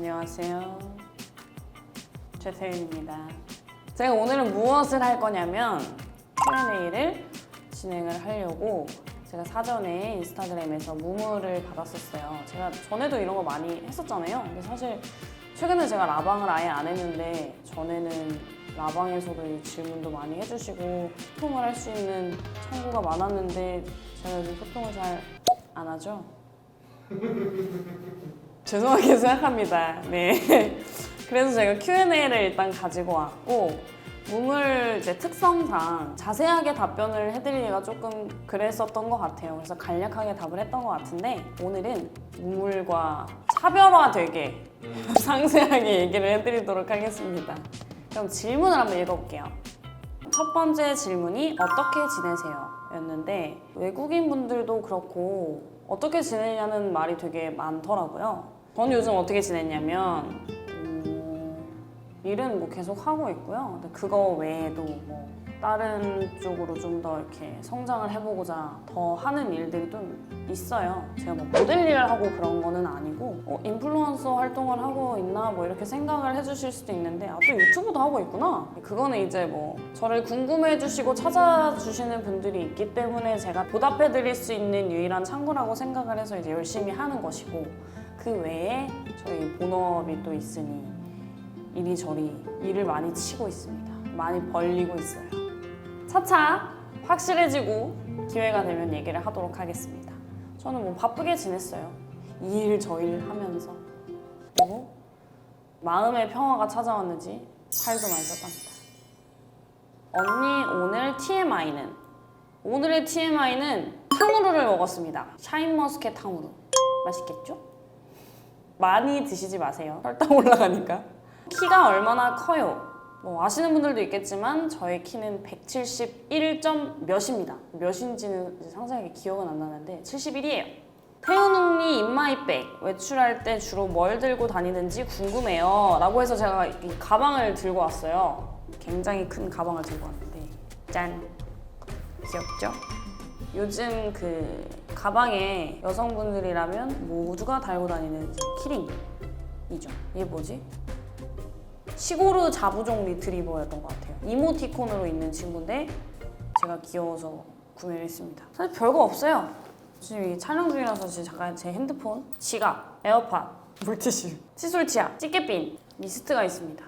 안녕하세요. 최태윤입니다. 제가 오늘은 무엇을 할 거냐면 Q&A를 진행을 하려고 제가 사전에 인스타그램에서 무무를 받았었어요. 제가 전에도 이런 거 많이 했었잖아요. 근데 사실 최근에 제가 라방을 아예 안 했는데 전에는 라방에서도 이 질문도 많이 해주시고 소통을 할 수 있는 창구가 많았는데 제가 요즘 소통을 잘 안 하죠? 죄송하게 생각합니다. 네. 그래서 제가 Q&A를 일단 가지고 왔고 무물 이제 특성상 자세하게 답변을 해드리기가 조금 그랬었던 것 같아요. 그래서 간략하게 답을 했던 것 같은데 오늘은 무물과 차별화되게 상세하게 얘기를 해드리도록 하겠습니다. 그럼 질문을 한번 읽어볼게요. 첫 번째 질문이 어떻게 지내세요? 였는데 외국인 분들도 그렇고 어떻게 지내냐는 말이 되게 많더라고요. 저는 요즘 어떻게 지냈냐면 일은 뭐 계속 하고 있고요. 근데 그거 외에도 뭐 다른 쪽으로 좀 더 이렇게 성장을 해보고자 더 하는 일들이 좀 있어요. 제가 뭐 모델 일을 하고 그런 거는 아니고 인플루언서 활동을 하고 있나 뭐 이렇게 생각을 해주실 수도 있는데 또 유튜브도 하고 있구나. 그거는 이제 뭐 저를 궁금해 주시고 찾아주시는 분들이 있기 때문에 제가 보답해 드릴 수 있는 유일한 창구라고 생각을 해서 이제 열심히 하는 것이고 그 외에 저희 본업이 또 있으니 이리저리 일을 많이 치고 있습니다. 많이 벌리고 있어요. 차차 확실해지고 기회가 되면 얘기를 하도록 하겠습니다. 저는 뭐 바쁘게 지냈어요. 이 일 저 일 하면서. 그리고 마음의 평화가 찾아왔는지 살도 많이 쪘답니다. 언니 오늘 TMI는? 오늘의 TMI는 탕후루를 먹었습니다. 샤인머스켓 탕후루. 맛있겠죠? 많이 드시지 마세요. 혈당 올라가니까. 키가 얼마나 커요? 뭐 아시는 분들도 있겠지만 저의 키는 171. 몇입니다. 몇인지는 상세하게 기억은 안 나는데 71이에요. 태훈언니 인마이백 외출할 때 주로 뭘 들고 다니는지 궁금해요 라고 해서 제가 이 가방을 들고 왔어요. 굉장히 큰 가방을 들고 왔는데 짠! 귀엽죠? 요즘 그 가방에 여성분들이라면 모두가 달고 다니는 키링이죠. 이게 뭐지? 시고르 자부종 리트리버였던 것 같아요. 이모티콘으로 있는 친구인데 제가 귀여워서 구매를 했습니다. 사실 별거 없어요. 지금 이 촬영 중이라서 잠깐 제 핸드폰, 지갑, 에어팟, 물티슈, 칫솔 치약, 찌개핀, 미스트가 있습니다.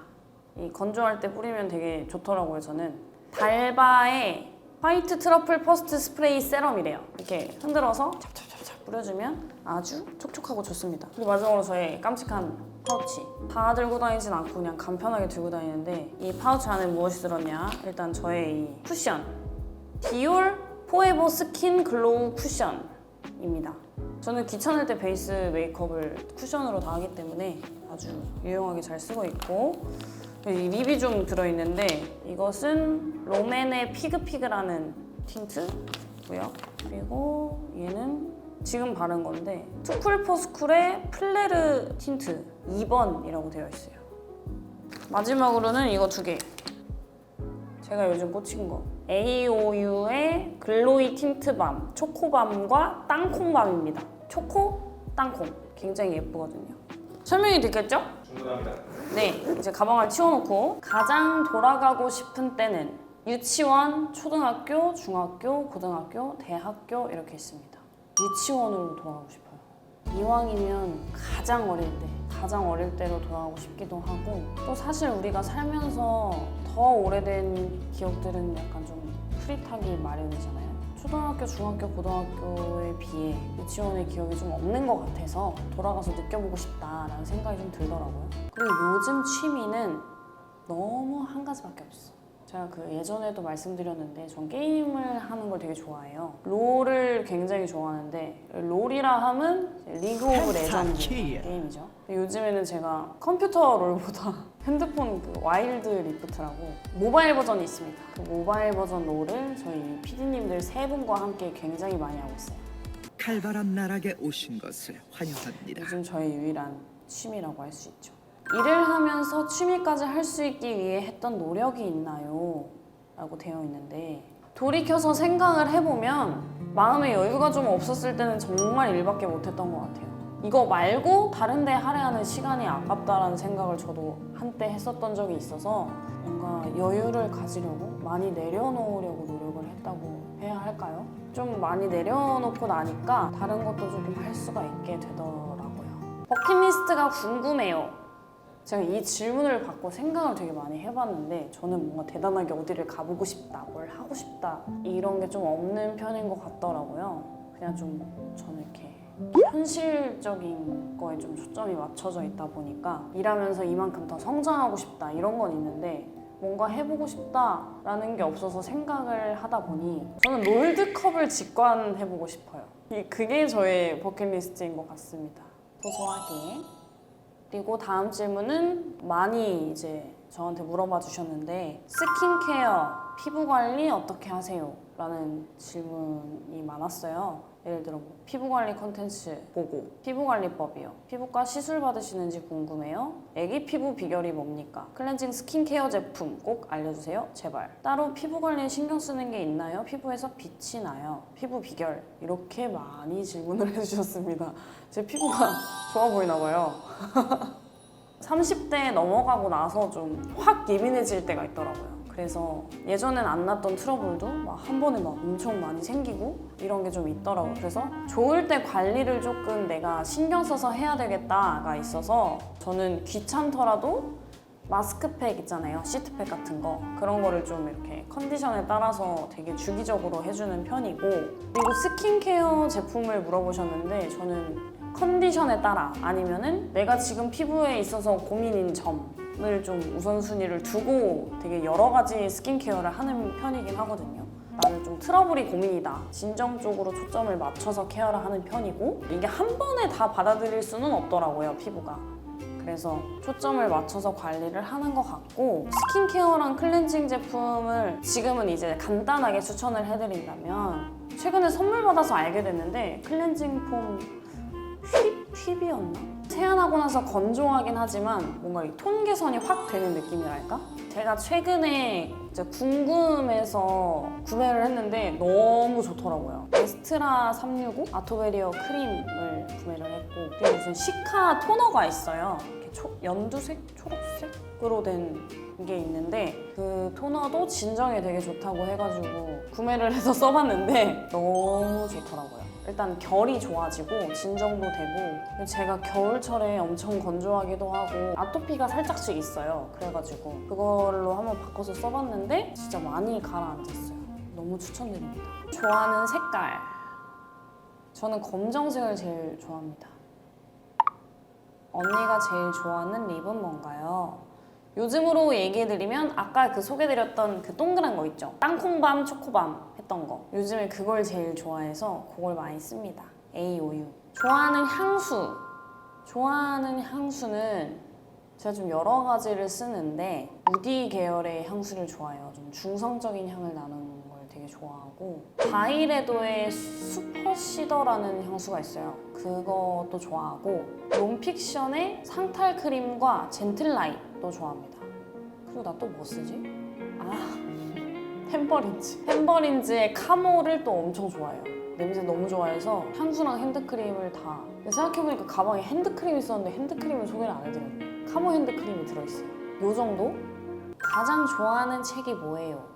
이 건조할 때 뿌리면 되게 좋더라고요. 저는 달바의 화이트 트러플 퍼스트 스프레이 세럼이래요. 이렇게 흔들어서 찹찹찹찹 뿌려주면 아주 촉촉하고 좋습니다. 그리고 마지막으로 저의 깜찍한 파우치. 다 들고 다니진 않고 그냥 간편하게 들고 다니는데 이 파우치 안에 무엇이 들었냐? 일단 저의 이 쿠션. 디올 포에버 스킨 글로우 쿠션입니다. 저는 귀찮을 때 베이스 메이크업을 쿠션으로 다 하기 때문에 아주 유용하게 잘 쓰고 있고 이 립이 좀 들어있는데 이것은 롬앤의 피그피그라는 틴트고요. 그리고 얘는 지금 바른 건데 투쿨포스쿨의 플레르 틴트 2번이라고 되어 있어요. 마지막으로는 이거 두 개. 제가 요즘 꽂힌 거. AOU의 글로이 틴트밤, 초코밤과 땅콩밤입니다. 초코, 땅콩. 굉장히 예쁘거든요. 설명이 됐겠죠? 충분합니다. 네, 이제 가방을 치워놓고 가장 돌아가고 싶은 때는 유치원, 초등학교, 중학교, 고등학교, 대학교 이렇게 있습니다. 유치원으로 돌아가고 싶어요. 이왕이면 가장 어릴 때로 돌아가고 싶기도 하고 또 사실 우리가 살면서 더 오래된 기억들은 약간 좀 흐릿하기 마련이잖아요. 초등학교, 중학교, 고등학교에 비해 유치원의 기억이 좀 없는 것 같아서 돌아가서 느껴보고 싶다라는 생각이 좀 들더라고요. 그리고 요즘 취미는 너무 한 가지밖에 없어. 제가 그 예전에도 말씀드렸는데 전 게임을 하는 걸 되게 좋아해요. 롤을 굉장히 좋아하는데 롤이라 하면 리그 오브 레전드 게임이죠. 요즘에는 제가 컴퓨터 롤보다 핸드폰 그 와일드 리프트라고 모바일 버전이 있습니다. 그 모바일 버전 롤을 저희 PD님들 세 분과 함께 굉장히 많이 하고 있어요. 칼바람 나락에 오신 것을 환영합니다. 요즘 저의 유일한 취미라고 할 수 있죠. 일을 하면서 취미까지 할 수 있기 위해 했던 노력이 있나요? 라고 되어 있는데 돌이켜서 생각을 해보면 마음의 여유가 좀 없었을 때는 정말 일밖에 못했던 것 같아요. 이거 말고 다른 데 할애하는 시간이 아깝다라는 생각을 저도 한때 했었던 적이 있어서 뭔가 여유를 가지려고 많이 내려놓으려고 노력을 했다고 해야 할까요? 좀 많이 내려놓고 나니까 다른 것도 조금 할 수가 있게 되더라고요. 버킷리스트가 궁금해요. 제가 이 질문을 받고 생각을 되게 많이 해봤는데 저는 뭔가 대단하게 어디를 가보고 싶다, 뭘 하고 싶다 이런 게 좀 없는 편인 것 같더라고요. 그냥 좀 저는 이렇게 현실적인 거에 좀 초점이 맞춰져 있다 보니까 일하면서 이만큼 더 성장하고 싶다 이런 건 있는데 뭔가 해보고 싶다라는 게 없어서 생각을 하다 보니 저는 롤드컵을 직관해보고 싶어요. 그게 저의 버킷리스트인 것 같습니다. 소소하게. 그리고 다음 질문은 많이 이제 저한테 물어봐 주셨는데 스킨케어, 피부 관리 어떻게 하세요? 라는 질문이 많았어요. 예를 들어 뭐 피부 관리 콘텐츠 보고 피부 관리법이요. 피부과 시술 받으시는지 궁금해요. 애기 피부 비결이 뭡니까? 클렌징 스킨케어 제품 꼭 알려주세요. 제발. 따로 피부 관리에 신경 쓰는 게 있나요? 피부에서 빛이 나요. 피부 비결. 이렇게 많이 질문을 해주셨습니다. 제 피부가 좋아 보이나 봐요. 30대 넘어가고 나서 좀 확 예민해질 때가 있더라고요. 그래서 예전엔 안 났던 트러블도 막 한 번에 막 엄청 많이 생기고 이런 게 좀 있더라고요. 그래서 좋을 때 관리를 조금 내가 신경 써서 해야 되겠다가 있어서 저는 귀찮더라도 마스크팩 있잖아요. 시트팩 같은 거. 그런 거를 좀 이렇게 컨디션에 따라서 되게 주기적으로 해주는 편이고 그리고 스킨케어 제품을 물어보셨는데 저는 컨디션에 따라 아니면은 내가 지금 피부에 있어서 고민인 점을 좀 우선순위를 두고 되게 여러 가지 스킨케어를 하는 편이긴 하거든요. 나는 좀 트러블이 고민이다. 진정 쪽으로 초점을 맞춰서 케어를 하는 편이고 이게 한 번에 다 받아들일 수는 없더라고요, 피부가. 그래서 초점을 맞춰서 관리를 하는 것 같고 스킨케어랑 클렌징 제품을 지금은 이제 간단하게 추천을 해드린다면 최근에 선물 받아서 알게 됐는데 클렌징 폼 휘비였나? 세안하고 나서 건조하긴 하지만 뭔가 이 톤 개선이 확 되는 느낌이랄까? 제가 최근에 이제 궁금해서 구매를 했는데 너무 좋더라고요. 에스트라 365 아토베리어 크림을 구매를 했고 그리고 무슨 시카 토너가 있어요. 이렇게 연두색? 초록색으로 된 게 있는데 그 토너도 진정에 되게 좋다고 해가지고 구매를 해서 써봤는데 너무 좋더라고요. 일단 결이 좋아지고 진정도 되고 제가 겨울철에 엄청 건조하기도 하고 아토피가 살짝씩 있어요. 그래가지고 그걸로 한번 바꿔서 써봤는데 진짜 많이 가라앉았어요. 너무 추천드립니다. 좋아하는 색깔 저는 검정색을 제일 좋아합니다. 언니가 제일 좋아하는 립은 뭔가요? 요즘으로 얘기해드리면 아까 그 소개드렸던 그 동그란 거 있죠? 땅콩밤, 초코밤 했던 거 요즘에 그걸 제일 좋아해서 그걸 많이 씁니다. AOU 좋아하는 향수는 제가 좀 여러 가지를 쓰는데 우디 계열의 향수를 좋아해요. 좀 중성적인 향을 나는 걸 되게 좋아하고 바이레도의 슈퍼시더라는 향수가 있어요. 그것도 좋아하고 롬픽션의 상탈 크림과 젠틀라이트도 좋아합니다. 그리고 나 또 뭐 쓰지? 템버린즈의 카모를 또 엄청 좋아해요. 냄새 너무 좋아해서 향수랑 핸드크림을 다 생각해보니까 가방에 핸드크림이 있었는데 핸드크림을 소개를 안 해드렸네. 카모 핸드크림이 들어있어요. 요 정도? 가장 좋아하는 책이 뭐예요?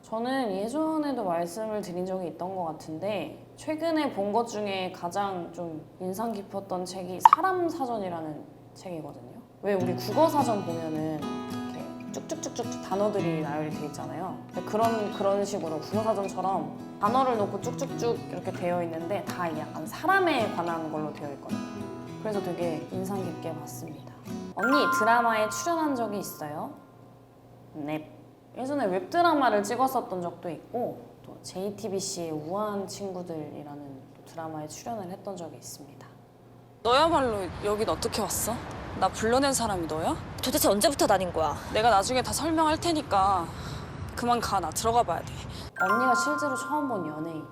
저는 예전에도 말씀을 드린 적이 있던 것 같은데 최근에 본 것 중에 가장 좀 인상 깊었던 책이 사람사전이라는 책이거든요. 왜 우리 국어사전 보면은 이렇게 쭉쭉쭉쭉 단어들이 나열이 돼 있잖아요. 그런 식으로 국어사전처럼 단어를 놓고 쭉쭉쭉 이렇게 되어 있는데 다 약간 사람에 관한 걸로 되어 있거든요. 그래서 되게 인상 깊게 봤습니다. 언니 드라마에 출연한 적이 있어요? 네. 예전에 웹드라마를 찍었었던 적도 있고 또 JTBC의 우아한 친구들이라는 또 드라마에 출연을 했던 적이 있습니다. 너야말로 여긴 어떻게 왔어? 나 불러낸 사람이 너야? 도대체 언제부터 다닌 거야? 내가 나중에 다 설명할 테니까 그만 가. 나 들어가 봐야 돼. 언니가 실제로 처음 본 연예인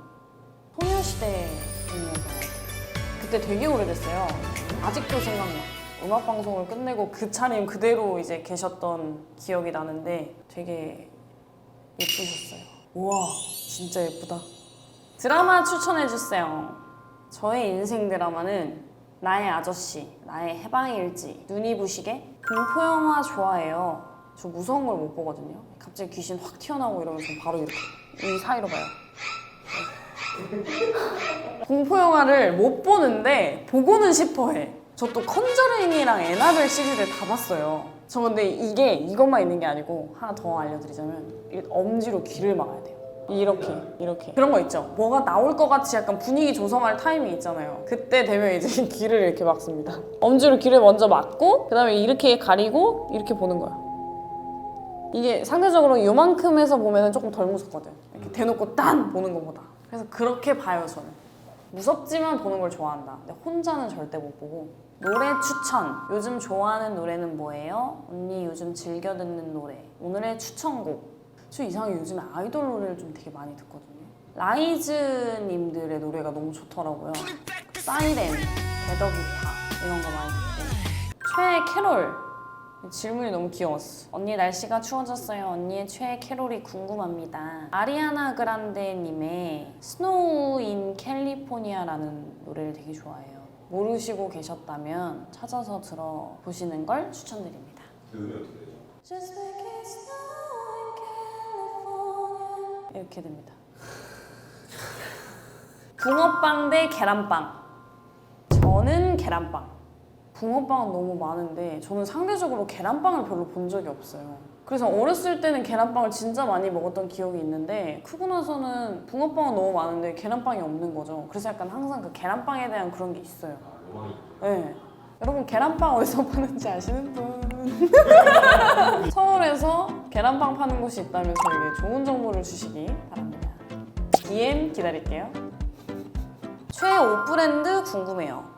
소녀시대이면서 그때 되게 오래됐어요. 아직도 생각나. 음악방송을 끝내고 그 차림 그대로 이제 계셨던 기억이 나는데 되게 예쁘셨어요. 우와 진짜 예쁘다. 드라마 추천해주세요. 저의 인생 드라마는 나의 아저씨, 나의 해방일지, 눈이 부시게, 공포영화 좋아해요. 저 무서운 걸 못 보거든요. 갑자기 귀신 확 튀어나오고 이러면 전 바로 이렇게 이 사이로 봐요. 공포영화를 못 보는데 보고는 싶어해. 저 또 컨저링이랑 애나벨 시리즈를 다 봤어요. 저 근데 이게 이것만 있는 게 아니고 하나 더 알려드리자면 이 엄지로 귀를 막아야 돼요. 이렇게 그런 거 있죠. 뭐가 나올 것 같이 약간 분위기 조성할 타이밍 있잖아요. 그때 되면 이제 귀를 이렇게 막습니다. 엄지로 귀를 먼저 막고 그 다음에 이렇게 가리고 이렇게 보는 거야. 이게 상대적으로 요만큼에서 보면 조금 덜 무섭거든. 이렇게 대놓고 딴 보는 것보다. 그래서 그렇게 봐요 저는. 무섭지만 보는 걸 좋아한다. 근데 혼자는 절대 못 보고. 노래 추천. 요즘 좋아하는 노래는 뭐예요? 언니 요즘 즐겨 듣는 노래. 오늘의 추천곡. 저 이상하게 요즘에 아이돌 노래를 좀 되게 많이 듣거든요. 라이즈님들의 노래가 너무 좋더라고요. 사이렌, 데더기타 이런 거 많이 듣고. 최애 캐롤. 질문이 너무 귀여웠어. 언니 날씨가 추워졌어요. 언니의 최애 캐롤이 궁금합니다. 아리아나 그란데님의 스노우 인 캘리포니아라는 노래를 되게 좋아해요. 모르시고 계셨다면 찾아서 들어보시는 걸 추천드립니다. 그 노래 어떻게 되죠? Just like it's snow in California. 이렇게 됩니다. 붕어빵 대 계란빵. 저는 계란빵. 붕어빵은 너무 많은데 저는 상대적으로 계란빵을 별로 본 적이 없어요. 그래서 어렸을 때는 계란빵을 진짜 많이 먹었던 기억이 있는데 크고 나서는 붕어빵은 너무 많은데 계란빵이 없는 거죠. 그래서 약간 항상 그 계란빵에 대한 그런 게 있어요. 로망이 네. 여러분 계란빵 어디서 파는지 아시는 분? 서울에서 계란빵 파는 곳이 있다면 저에게 좋은 정보를 주시기 바랍니다. DM 기다릴게요. 최애 옷 브랜드 궁금해요.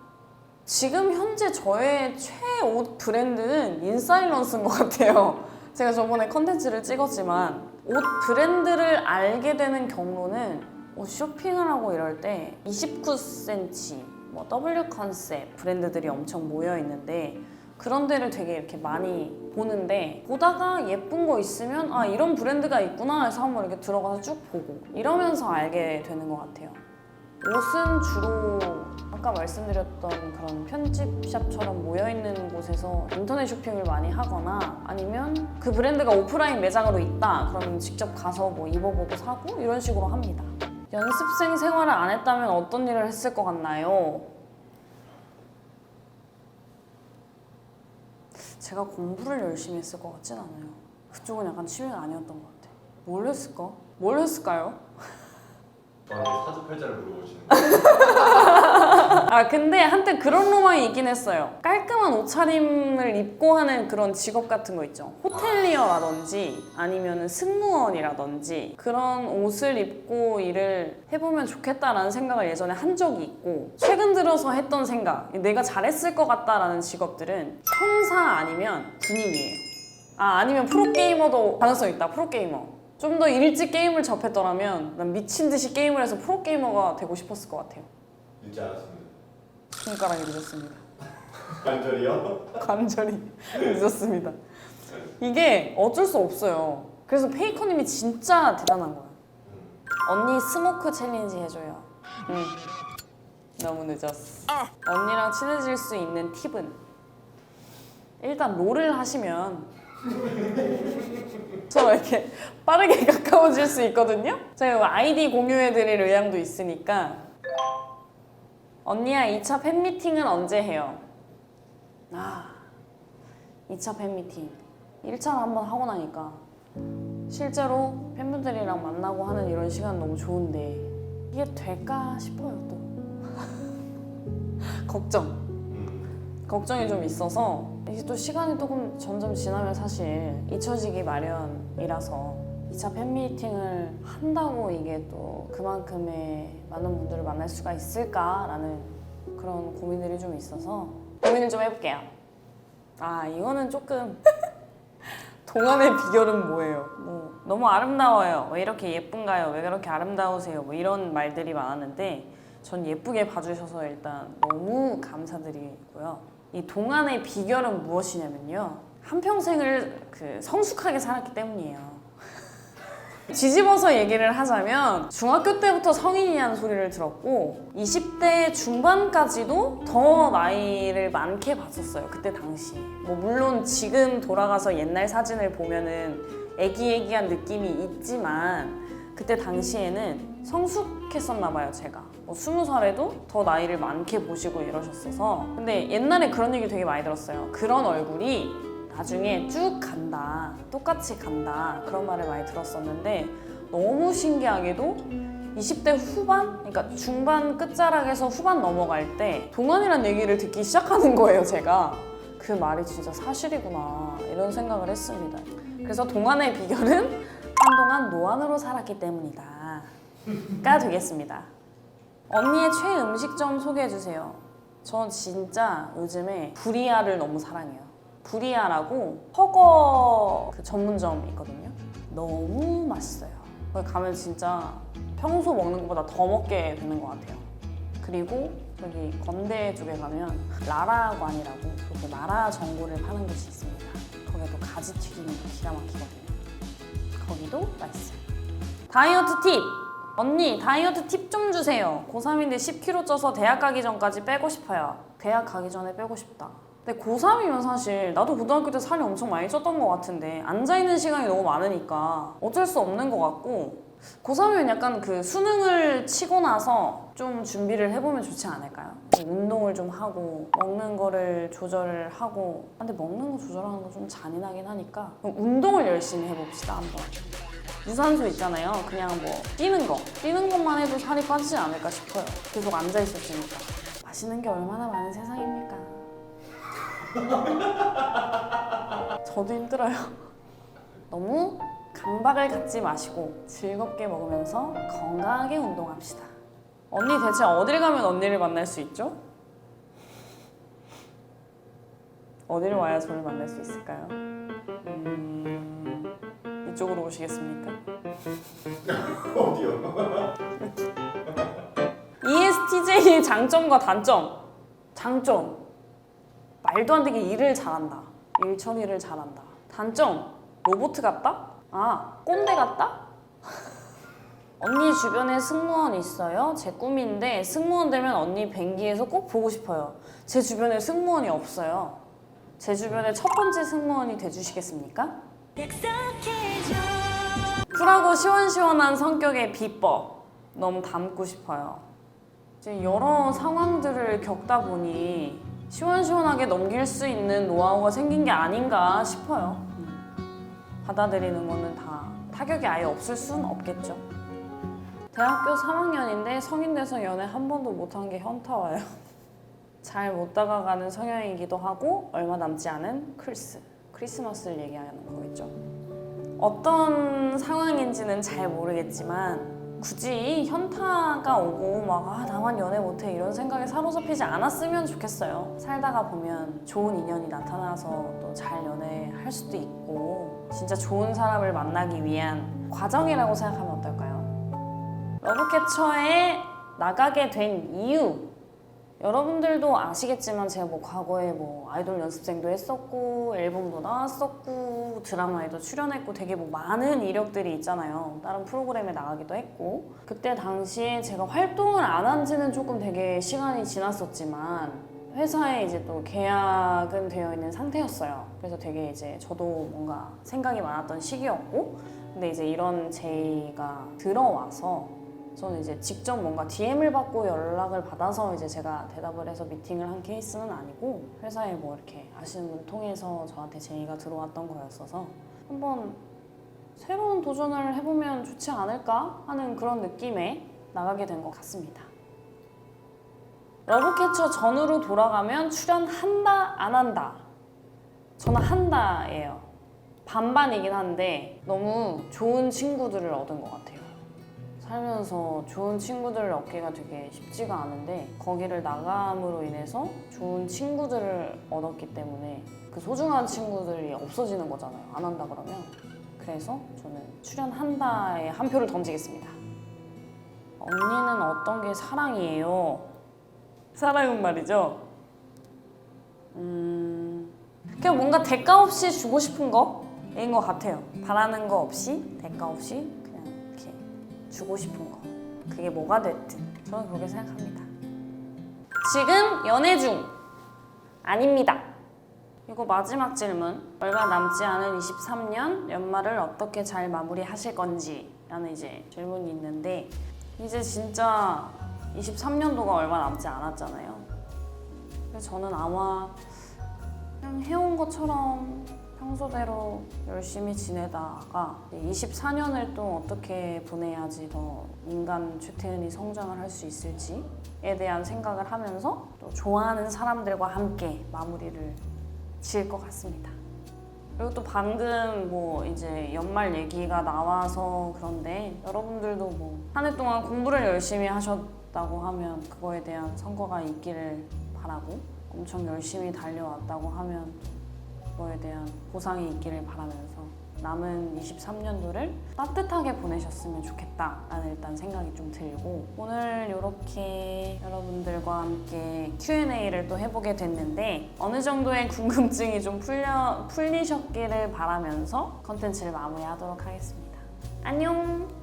지금 현재 저의 최애 옷 브랜드는 인사일런스인 것 같아요. 제가 저번에 컨텐츠를 찍었지만 옷 브랜드를 알게 되는 경로는 옷 쇼핑을 하고 이럴 때 29cm, 뭐 W 컨셉 브랜드들이 엄청 모여 있는데 그런 데를 되게 이렇게 많이 보는데 보다가 예쁜 거 있으면 아 이런 브랜드가 있구나 해서 한번 이렇게 들어가서 쭉 보고 이러면서 알게 되는 것 같아요. 옷은 주로 아까 말씀드렸던 그런 편집샵처럼 모여있는 곳에서 인터넷 쇼핑을 많이 하거나 아니면 그 브랜드가 오프라인 매장으로 있다 그러면 직접 가서 뭐 입어보고 사고 이런 식으로 합니다. 연습생 생활을 안 했다면 어떤 일을 했을 것 같나요? 제가 공부를 열심히 했을 것 같진 않아요. 그쪽은 약간 취미가 아니었던 것 같아요. 뭘 했을까? 뭘 했을까요? 저한테 사주팔자를 물어보시는 거예요. 아 근데 한때 그런 로망이 있긴 했어요. 깔끔한 옷차림을 입고 하는 그런 직업 같은 거 있죠. 호텔리어라든지 아니면 승무원이라든지 그런 옷을 입고 일을 해보면 좋겠다라는 생각을 예전에 한 적이 있고 최근 들어서 했던 생각 내가 잘했을 것 같다라는 직업들은 형사 아니면 군인이에요. 아니면 프로게이머도 가능성 있다. 프로게이머. 좀 더 일찍 게임을 접했더라면 난 미친 듯이 게임을 해서 프로게이머가 되고 싶었을 것 같아요. 늦지 않았습니다. 손가락이 늦었습니다. 관절이요? 관절이 늦었습니다. 이게 어쩔 수 없어요. 그래서 페이커님이 진짜 대단한 거야. 언니 스모크 챌린지 해줘요. 너무 늦었어. 언니랑 친해질 수 있는 팁은? 일단 롤을 하시면 서로 이렇게 빠르게 가까워질 수 있거든요. 제가 아이디 공유해드릴 의향도 있으니까. 언니야 2차 팬미팅은 언제 해요? 2차 팬미팅 1차는 한번 하고 나니까 실제로 팬분들이랑 만나고 하는 이런 시간 너무 좋은데 이게 될까 싶어요. 또 걱정이 좀 있어서 이게 또 시간이 조금 점점 지나면 사실 잊혀지기 마련이라서 2차 팬미팅을 한다고 이게 또 그만큼의 많은 분들을 만날 수가 있을까라는 그런 고민들이 좀 있어서 고민을 좀 해볼게요. 이거는 조금 동안의 비결은 뭐예요? 뭐 너무 아름다워요. 왜 이렇게 예쁜가요? 왜 그렇게 아름다우세요? 뭐 이런 말들이 많았는데 전 예쁘게 봐주셔서 일단 너무 감사드리고요. 이 동안의 비결은 무엇이냐면요. 한평생을 성숙하게 살았기 때문이에요. 뒤집어서 얘기를 하자면 중학교 때부터 성인이라는 소리를 들었고 20대 중반까지도 더 나이를 많게 봤었어요. 그때 당시. 뭐 물론 지금 돌아가서 옛날 사진을 보면은 애기애기한 느낌이 있지만 그때 당시에는 성숙했었나 봐요, 제가. 뭐 20살에도 더 나이를 많게 보시고 이러셨어서. 근데 옛날에 그런 얘기 되게 많이 들었어요. 그런 얼굴이 나중에 쭉 간다, 똑같이 간다, 그런 말을 많이 들었었는데 너무 신기하게도 20대 후반? 그러니까 중반 끝자락에서 후반 넘어갈 때 동안이란 얘기를 듣기 시작하는 거예요, 제가. 그 말이 진짜 사실이구나 이런 생각을 했습니다. 그래서 동안의 비결은 한동안 노안으로 살았기 때문이다 가 되겠습니다. 언니의 최애 음식점 소개해주세요. 전 진짜 요즘에 부리아를 너무 사랑해요. 부리아라고 허거 그 전문점이 있거든요. 너무 맛있어요. 거기 가면 진짜 평소 먹는 것보다 더 먹게 되는 것 같아요. 그리고 저기 건대 쪽에 가면 라라관이라고 그 마라 전골을 파는 곳이 있습니다. 거기도 가지 튀김이 기가 막히거든요. 거기도 맛있어요. 다이어트 팁! 언니 다이어트 팁 좀 주세요. 고3인데 10kg 쪄서 대학 가기 전까지 빼고 싶어요. 대학 가기 전에 빼고 싶다. 근데 고3이면 사실 나도 고등학교 때 살이 엄청 많이 쪘던 것 같은데 앉아있는 시간이 너무 많으니까 어쩔 수 없는 것 같고 고3이면 약간 그 수능을 치고 나서 좀 준비를 해보면 좋지 않을까요? 운동을 좀 하고 먹는 거를 조절을 하고 근데 먹는 거 조절하는 거 좀 잔인하긴 하니까 그럼 운동을 열심히 해봅시다 한번. 유산소 있잖아요. 그냥 뭐 뛰는 것만 해도 살이 빠지지 않을까 싶어요. 계속 앉아있었으니까. 맛있는 게 얼마나 많은 세상입니까? 저도 힘들어요. 너무 강박을 갖지 마시고 즐겁게 먹으면서 건강하게 운동합시다. 언니 대체 어딜 가면 언니를 만날 수 있죠? 어디를 와야 저를 만날 수 있을까요? 이쪽으로 오시겠습니까? 어디요? ESTJ의 장점과 단점. 장점. 말도 안 되게 일을 잘한다. 일 처리를 잘한다. 단점. 로봇 같다? 아, 꼰대 같다? 언니 주변에 승무원 있어요? 제 꿈인데 승무원 되면 언니 뱅기에서 꼭 보고 싶어요. 제 주변에 승무원이 없어요. 제 주변에 첫 번째 승무원이 돼주시겠습니까? 쿨하고 시원시원한 성격의 비법 너무 담고 싶어요. 이제 여러 상황들을 겪다 보니 시원시원하게 넘길 수 있는 노하우가 생긴 게 아닌가 싶어요. 받아들이는 거는 다 타격이 아예 없을 순 없겠죠. 대학교 3학년인데 성인 돼서 연애 한 번도 못한 게 현타와요. 잘 못 다가가는 성향이기도 하고 얼마 남지 않은 크리스마스를 얘기하는 거겠죠. 어떤 상황인지는 잘 모르겠지만 굳이 현타가 오고 막 나만 연애 못해 이런 생각에 사로잡히지 않았으면 좋겠어요. 살다가 보면 좋은 인연이 나타나서 또 잘 연애할 수도 있고 진짜 좋은 사람을 만나기 위한 과정이라고 생각하면 어떨까요? 러브캐쳐에 나가게 된 이유 여러분들도 아시겠지만 제가 뭐 과거에 뭐 아이돌 연습생도 했었고 앨범도 나왔었고 드라마에도 출연했고 되게 뭐 많은 이력들이 있잖아요. 다른 프로그램에 나가기도 했고 그때 당시에 제가 활동을 안 한 지는 조금 되게 시간이 지났었지만 회사에 이제 또 계약은 되어 있는 상태였어요. 그래서 되게 이제 저도 뭔가 생각이 많았던 시기였고 근데 이제 이런 제의가 들어와서 저는 이제 직접 뭔가 DM을 받고 연락을 받아서 이제 제가 대답을 해서 미팅을 한 케이스는 아니고 회사에 뭐 이렇게 아시는 분 통해서 저한테 제의가 들어왔던 거였어서 한번 새로운 도전을 해보면 좋지 않을까 하는 그런 느낌에 나가게 된 것 같습니다. 러브캐쳐 전으로 돌아가면 출연한다 안 한다? 저는 한다예요. 반반이긴 한데 너무 좋은 친구들을 얻은 것 같아요. 살면서 좋은 친구들을 얻기가 되게 쉽지가 않은데 거기를 나감으로 인해서 좋은 친구들을 얻었기 때문에 그 소중한 친구들이 없어지는 거잖아요. 안 한다 그러면. 그래서 저는 출연한다에 한 표를 던지겠습니다. 언니는 어떤 게 사랑이에요? 사랑은 말이죠. 그냥 뭔가 대가 없이 주고 싶은 거인 것 같아요. 바라는 거 없이 대가 없이 그냥 주고 싶은 거. 그게 뭐가 됐든 저는 그렇게 생각합니다. 지금 연애 중 아닙니다. 그리고 마지막 질문. 얼마 남지 않은 23년 연말을 어떻게 잘 마무리하실 건지 라는 이제 질문이 있는데 이제 진짜 23년도가 얼마 남지 않았잖아요. 그래서 저는 아마 그냥 해온 것처럼 평소대로 열심히 지내다가 24년을 또 어떻게 보내야지 더 인간 최태은이 성장을 할 수 있을지에 대한 생각을 하면서 또 좋아하는 사람들과 함께 마무리를 지을 것 같습니다. 그리고 또 방금 뭐 이제 연말 얘기가 나와서 그런데 여러분들도 뭐 한 해 동안 공부를 열심히 하셨다고 하면 그거에 대한 성과가 있기를 바라고 엄청 열심히 달려왔다고 하면 그거에 대한 보상이 있기를 바라면서 남은 23년도를 따뜻하게 보내셨으면 좋겠다라는 일단 생각이 좀 들고 오늘 이렇게 여러분들과 함께 Q&A를 또 해보게 됐는데 어느 정도의 궁금증이 좀 풀리셨기를 바라면서 컨텐츠를 마무리하도록 하겠습니다. 안녕!